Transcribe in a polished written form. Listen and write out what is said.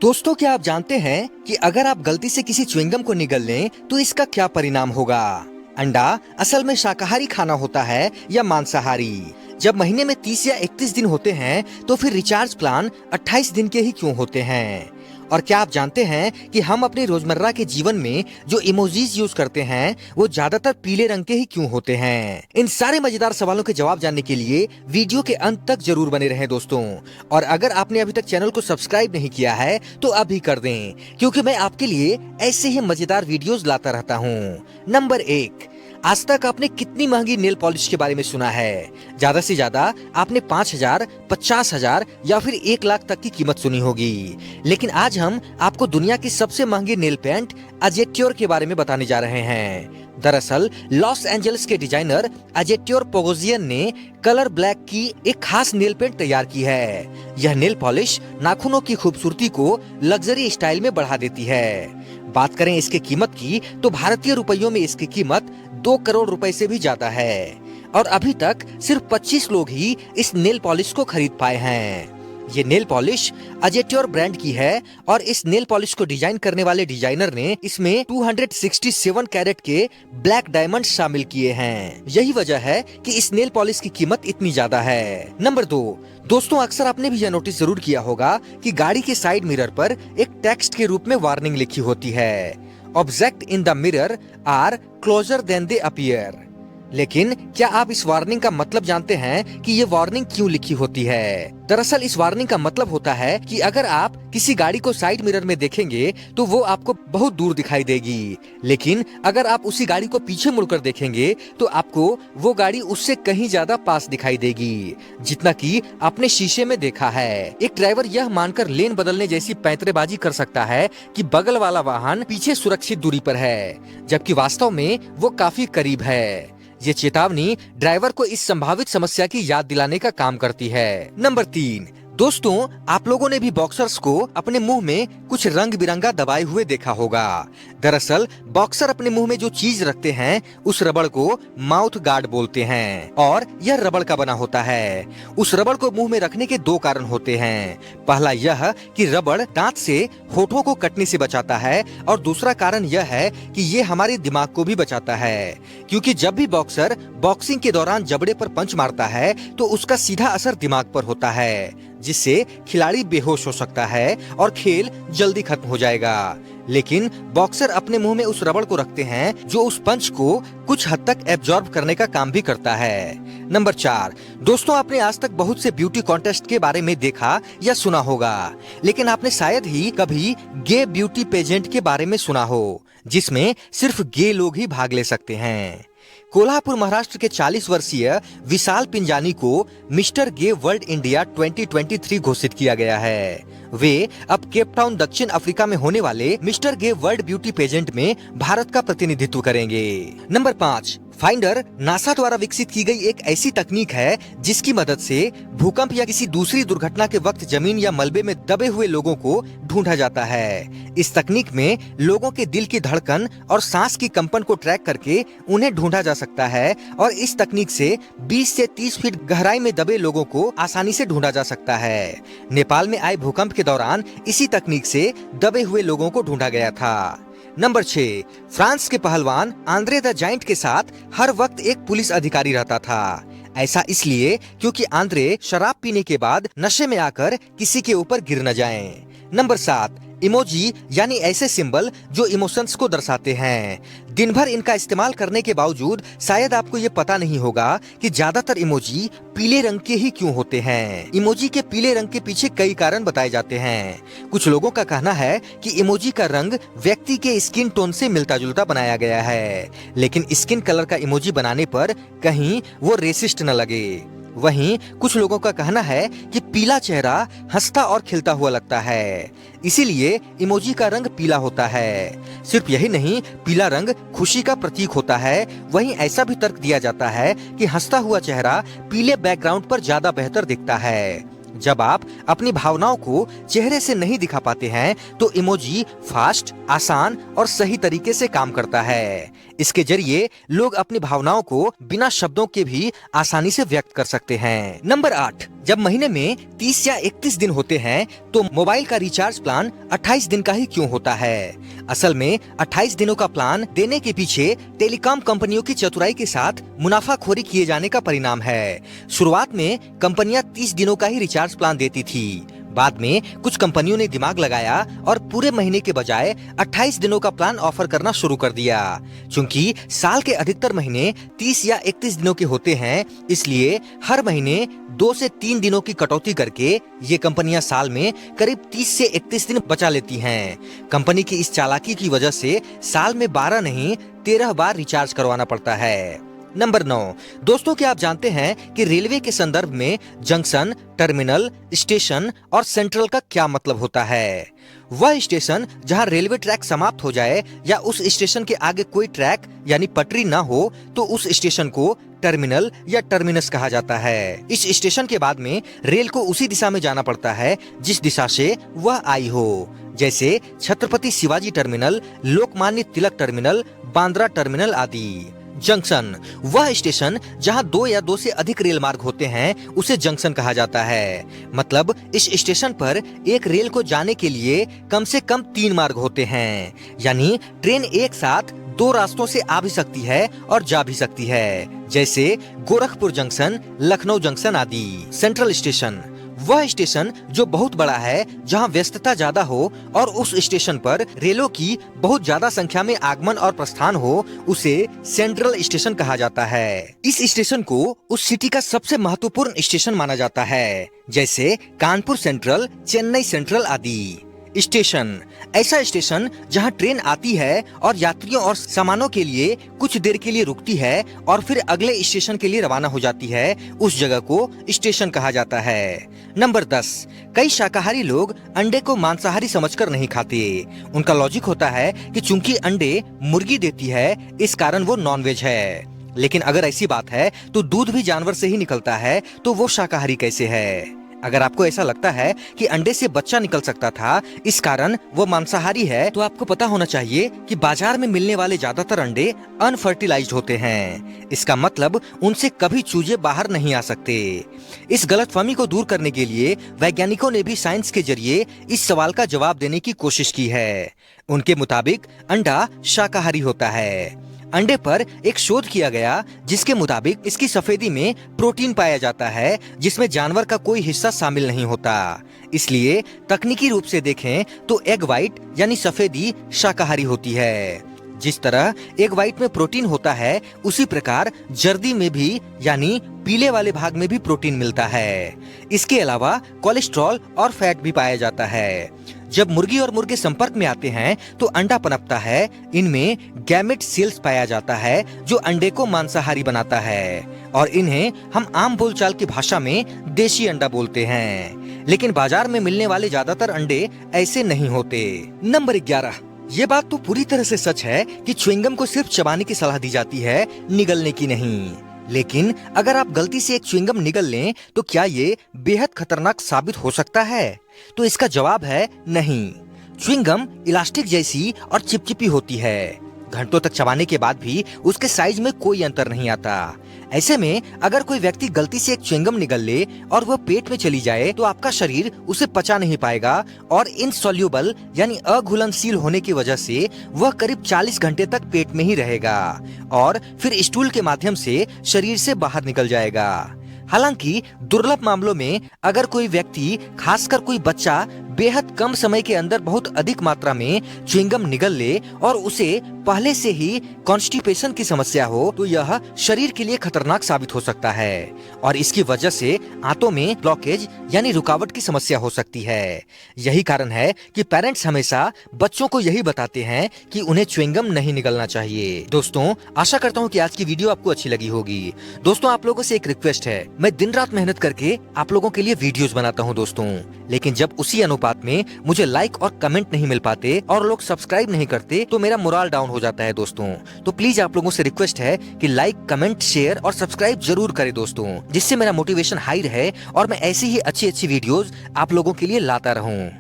दोस्तों, क्या आप जानते हैं कि अगर आप गलती से किसी च्युइंगम को निगल लें तो इसका क्या परिणाम होगा। अंडा असल में शाकाहारी खाना होता है या मांसाहारी। जब महीने में 30 या 31 दिन होते हैं तो फिर रिचार्ज प्लान 28 दिन के ही क्यों होते हैं। और क्या आप जानते हैं कि हम अपने रोजमर्रा के जीवन में जो इमोजीज यूज करते हैं वो ज्यादातर पीले रंग के ही क्यों होते हैं। इन सारे मजेदार सवालों के जवाब जानने के लिए वीडियो के अंत तक जरूर बने रहें दोस्तों। और अगर आपने अभी तक चैनल को सब्सक्राइब नहीं किया है तो अभी कर दें, क्योंकि मैं आपके लिए ऐसे ही मजेदार वीडियोस लाता रहता हूँ। नंबर 1, आज तक आपने कितनी महंगी नेल पॉलिश के बारे में सुना है। ज्यादा से ज्यादा आपने 5,000, 50,000 या फिर 1 लाख तक की कीमत सुनी होगी। लेकिन आज हम आपको दुनिया की सबसे महंगी नेल पेंट अजेट्योर के बारे में बताने जा रहे हैं। दरअसल लॉस एंजल्स के डिजाइनर अजेट्योर पोगोजियन ने कलर ब्लैक की एक खास नेल पेंट तैयार की है। यह नेल पॉलिश नाखूनों की खूबसूरती को लग्जरी स्टाइल में बढ़ा देती है। बात करें इसके कीमत की तो भारतीय रुपयों में इसकी कीमत 2 करोड़ रुपए से भी ज्यादा है। और अभी तक सिर्फ 25 लोग ही इस नेल पॉलिश को खरीद पाए हैं। ये नेल पॉलिश अजेट्योर ब्रांड की है और इस नेल पॉलिश को डिजाइन करने वाले डिजाइनर ने इसमें 267 कैरेट के ब्लैक डायमंड शामिल किए हैं। यही वजह है कि इस नेल पॉलिश की कीमत इतनी ज्यादा है। नंबर 2, दोस्तों अक्सर आपने भी यह नोटिस जरूर किया होगा कि गाड़ी के साइड मिरर पर एक टेक्स्ट के रूप में वार्निंग लिखी होती है। Object in the mirror are closer than they appear. लेकिन क्या आप इस वार्निंग का मतलब जानते हैं कि ये वार्निंग क्यों लिखी होती है। दरअसल इस वार्निंग का मतलब होता है कि अगर आप किसी गाड़ी को साइड मिरर में देखेंगे तो वो आपको बहुत दूर दिखाई देगी, लेकिन अगर आप उसी गाड़ी को पीछे मुड़कर देखेंगे तो आपको वो गाड़ी उससे कहीं ज्यादा पास दिखाई देगी, जितना कि आपने शीशे में देखा है। एक ड्राइवर यह मानकर लेन बदलने जैसी पैंतरेबाजी कर सकता है कि बगल वाला वाहन पीछे सुरक्षित दूरी पर है, जबकि वास्तव में वो काफी करीब है। ये चेतावनी ड्राइवर को इस संभावित समस्या की याद दिलाने का काम करती है। नंबर 3, दोस्तों आप लोगों ने भी बॉक्सर्स को अपने मुंह में कुछ रंग बिरंगा दबाए हुए देखा होगा। दरअसल बॉक्सर अपने मुंह में जो चीज रखते हैं उस रबड़ को माउथ गार्ड बोलते हैं और यह रबड़ का बना होता है। उस रबड़ को मुंह में रखने के 2 कारण होते हैं। पहला यह कि रबड़ दांत से होठों को कटने से बचाता है और दूसरा कारण यह है कि ये हमारे दिमाग को भी बचाता है, क्योंकि जब भी बॉक्सर बॉक्सिंग के दौरान जबड़े पर पंच मारता है तो उसका सीधा असर दिमाग पर होता है, जिससे खिलाड़ी बेहोश हो सकता है और खेल जल्दी खत्म हो जाएगा। लेकिन बॉक्सर अपने मुंह में उस रबड़ को रखते हैं जो उस पंच को कुछ हद तक एब्जॉर्ब करने का काम भी करता है। नंबर 4, दोस्तों आपने आज तक बहुत से ब्यूटी कॉन्टेस्ट के बारे में देखा या सुना होगा, लेकिन आपने शायद ही कभी गे ब्यूटी पेजेंट के बारे में सुना हो, जिसमें सिर्फ गे लोग ही भाग ले सकते हैं। कोल्हापुर महाराष्ट्र के 40 वर्षीय विशाल पिंजानी को मिस्टर गे वर्ल्ड इंडिया 2023 घोषित किया गया है। वे अब केप टाउन दक्षिण अफ्रीका में होने वाले मिस्टर गे वर्ल्ड ब्यूटी पेजेंट में भारत का प्रतिनिधित्व करेंगे। नंबर 5, फाइंडर नासा द्वारा विकसित की गई एक ऐसी तकनीक है जिसकी मदद से भूकंप या किसी दूसरी दुर्घटना के वक्त जमीन या मलबे में दबे हुए लोगों को ढूंढा जाता है। इस तकनीक में लोगों के दिल की धड़कन और सांस की कंपन को ट्रैक करके उन्हें ढूंढा जा सकता है और इस तकनीक से 20 से 30 फीट गहराई में दबे लोगों को आसानी से ढूंढा जा सकता है। नेपाल में आए भूकंप के दौरान इसी तकनीक से दबे हुए लोगों को ढूंढा गया था। नंबर 6, फ्रांस के पहलवान आंद्रे द जायंट के साथ हर वक्त एक पुलिस अधिकारी रहता था। ऐसा इसलिए क्योंकि आंद्रे शराब पीने के बाद नशे में आकर किसी के ऊपर गिर न जाएं। नंबर 7, इमोजी यानी ऐसे सिंबल जो इमोशंस को दर्शाते हैं। दिन भर इनका इस्तेमाल करने के बावजूद शायद आपको ये पता नहीं होगा कि ज्यादातर इमोजी पीले रंग के ही क्यों होते हैं। इमोजी के पीले रंग के पीछे कई कारण बताए जाते हैं। कुछ लोगों का कहना है कि इमोजी का रंग व्यक्ति के स्किन टोन से मिलता जुलता बनाया गया है, लेकिन स्किन कलर का इमोजी बनाने पर कहीं वो रेसिस्ट न लगे। वहीं कुछ लोगों का कहना है कि पीला चेहरा हंसता और खिलता हुआ लगता है, इसीलिए इमोजी का रंग पीला होता है। सिर्फ यही नहीं, पीला रंग खुशी का प्रतीक होता है। वहीं ऐसा भी तर्क दिया जाता है कि हंसता हुआ चेहरा पीले बैकग्राउंड पर ज्यादा बेहतर दिखता है। जब आप अपनी भावनाओं को चेहरे से नहीं दिखा पाते हैं तो इमोजी फास्ट, आसान और सही तरीके से काम करता है। इसके जरिए लोग अपनी भावनाओं को बिना शब्दों के भी आसानी से व्यक्त कर सकते हैं। नंबर 8, जब महीने में 30 या 31 दिन होते हैं तो मोबाइल का रिचार्ज प्लान 28 दिन का ही क्यों होता है? असल में 28 दिनों का प्लान देने के पीछे टेलीकॉम कंपनियों की चतुराई के साथ मुनाफाखोरी किए जाने का परिणाम है। शुरुआत में कंपनियां 30 दिनों का ही रिचार्ज प्लान देती थी। बाद में कुछ कंपनियों ने दिमाग लगाया और पूरे महीने के बजाय 28 दिनों का प्लान ऑफर करना शुरू कर दिया। चूंकि साल के अधिकतर महीने 30 या 31 दिनों के होते हैं, इसलिए हर महीने 2 से 3 दिनों की कटौती करके ये कंपनियां साल में करीब 30 से 31 दिन बचा लेती हैं। कंपनी की इस चालाकी की वजह से साल में 12 नहीं 13 बार रिचार्ज करवाना पड़ता है। नंबर 9। दोस्तों, क्या आप जानते हैं कि रेलवे के संदर्भ में जंक्शन, टर्मिनल, स्टेशन और सेंट्रल का क्या मतलब होता है? वह स्टेशन जहां रेलवे ट्रैक समाप्त हो जाए या उस स्टेशन के आगे कोई ट्रैक यानी पटरी न हो तो उस स्टेशन को टर्मिनल या टर्मिनस कहा जाता है। इस स्टेशन के बाद में रेल को उसी दिशा में जाना पड़ता है जिस दिशा से वह आई हो, जैसे Chhatrapati Shivaji terminal, Lokmanya Tilak terminal, Bandra terminal आदि। जंक्शन वह स्टेशन जहां 2 या 2 से अधिक रेल मार्ग होते हैं उसे जंक्शन कहा जाता है। मतलब इस स्टेशन पर एक रेल को जाने के लिए कम से कम 3 मार्ग होते हैं, यानी ट्रेन एक साथ 2 रास्तों से आ भी सकती है और जा भी सकती है, जैसे गोरखपुर जंक्शन, लखनऊ जंक्शन आदि। सेंट्रल स्टेशन वह स्टेशन जो बहुत बड़ा है, जहां व्यस्तता ज्यादा हो और उस स्टेशन पर रेलों की बहुत ज्यादा संख्या में आगमन और प्रस्थान हो, उसे सेंट्रल स्टेशन कहा जाता है। इस स्टेशन को उस सिटी का सबसे महत्वपूर्ण स्टेशन माना जाता है, जैसे कानपुर सेंट्रल, चेन्नई सेंट्रल आदि। स्टेशन ऐसा स्टेशन जहां ट्रेन आती है और यात्रियों और सामानों के लिए कुछ देर के लिए रुकती है और फिर अगले स्टेशन के लिए रवाना हो जाती है, उस जगह को स्टेशन कहा जाता है। नंबर 10। कई शाकाहारी लोग अंडे को मांसाहारी समझकर नहीं खाते। उनका लॉजिक होता है कि चूंकि अंडे मुर्गी देती है इस कारण वो नॉनवेज है। लेकिन अगर ऐसी बात है तो दूध भी जानवर से ही निकलता है, तो वो शाकाहारी कैसे है? अगर आपको ऐसा लगता है कि अंडे से बच्चा निकल सकता था इस कारण वो मांसाहारी है, तो आपको पता होना चाहिए कि बाजार में मिलने वाले ज्यादातर अंडे अनफर्टिलाइज्ड होते हैं। इसका मतलब उनसे कभी चूजे बाहर नहीं आ सकते। इस गलतफहमी को दूर करने के लिए वैज्ञानिकों ने भी साइंस के जरिए इस सवाल का जवाब देने की कोशिश की है। उनके मुताबिक अंडा शाकाहारी होता है। अंडे पर एक शोध किया गया जिसके मुताबिक इसकी सफेदी में प्रोटीन पाया जाता है जिसमें जानवर का कोई हिस्सा शामिल नहीं होता। इसलिए तकनीकी रूप से देखें तो एग व्हाइट यानी सफेदी शाकाहारी होती है। जिस तरह एग व्हाइट में प्रोटीन होता है उसी प्रकार जर्दी में भी यानी पीले वाले भाग में भी प्रोटीन मिलता है। इसके अलावा कोलेस्ट्रॉल और फैट भी पाया जाता है। जब मुर्गी और मुर्गे संपर्क में आते हैं तो अंडा पनपता है। इनमें गैमेट सेल्स पाया जाता है जो अंडे को मांसाहारी बनाता है और इन्हें हम आम बोलचाल की भाषा में देशी अंडा बोलते हैं। लेकिन बाजार में मिलने वाले ज्यादातर अंडे ऐसे नहीं होते। नंबर 11। ये बात तो पूरी तरह से सच है कि च्युइंगम को सिर्फ चबाने की सलाह दी जाती है, निगलने की नहीं। लेकिन अगर आप गलती से एक च्युइंगम निगल लें तो क्या ये बेहद खतरनाक साबित हो सकता है? तो इसका जवाब है नहीं। च्युइंगम इलास्टिक जैसी और चिपचिपी होती है। घंटों तक चबाने के बाद भी उसके साइज में कोई अंतर नहीं आता। ऐसे में अगर कोई व्यक्ति गलती से एक च्युइंगम निगल ले और वह पेट में चली जाए तो आपका शरीर उसे पचा नहीं पाएगा और इनसॉल्युबल यानी अघुलनशील होने की वजह से वह करीब 40 घंटे तक पेट में ही रहेगा और फिर स्टूल के माध्यम से शरीर से बाहर निकल जाएगा। हालांकि दुर्लभ मामलों में अगर कोई व्यक्ति, खासकर कोई बच्चा, बेहद कम समय के अंदर बहुत अधिक मात्रा में च्युइंगम निगल ले और उसे पहले से ही कॉन्स्टिपेशन की समस्या हो तो यह शरीर के लिए खतरनाक साबित हो सकता है और इसकी वजह से आंतों में ब्लॉकेज यानी रुकावट की समस्या हो सकती है। यही कारण है कि पेरेंट्स हमेशा बच्चों को यही बताते हैं कि उन्हें च्युइंगम नहीं निगलना चाहिए। दोस्तों, आशा करता हूँ कि आज की वीडियो आपको अच्छी लगी होगी। दोस्तों, आप लोगों से एक रिक्वेस्ट है, मैं दिन रात मेहनत करके आप लोगों के लिए वीडियोस बनाता हूँ दोस्तों, लेकिन जब उसी अनुपात में मुझे लाइक और कमेंट नहीं मिल पाते और लोग सब्सक्राइब नहीं करते तो मेरा मोराल डाउन हो जाता है दोस्तों। तो प्लीज आप लोगों से रिक्वेस्ट है कि लाइक, कमेंट, शेयर और सब्सक्राइब जरूर करें दोस्तों, जिससे मेरा मोटिवेशन हाई रहे और मैं ऐसी ही अच्छी वीडियोस आप लोगों के लिए लाता रहूं।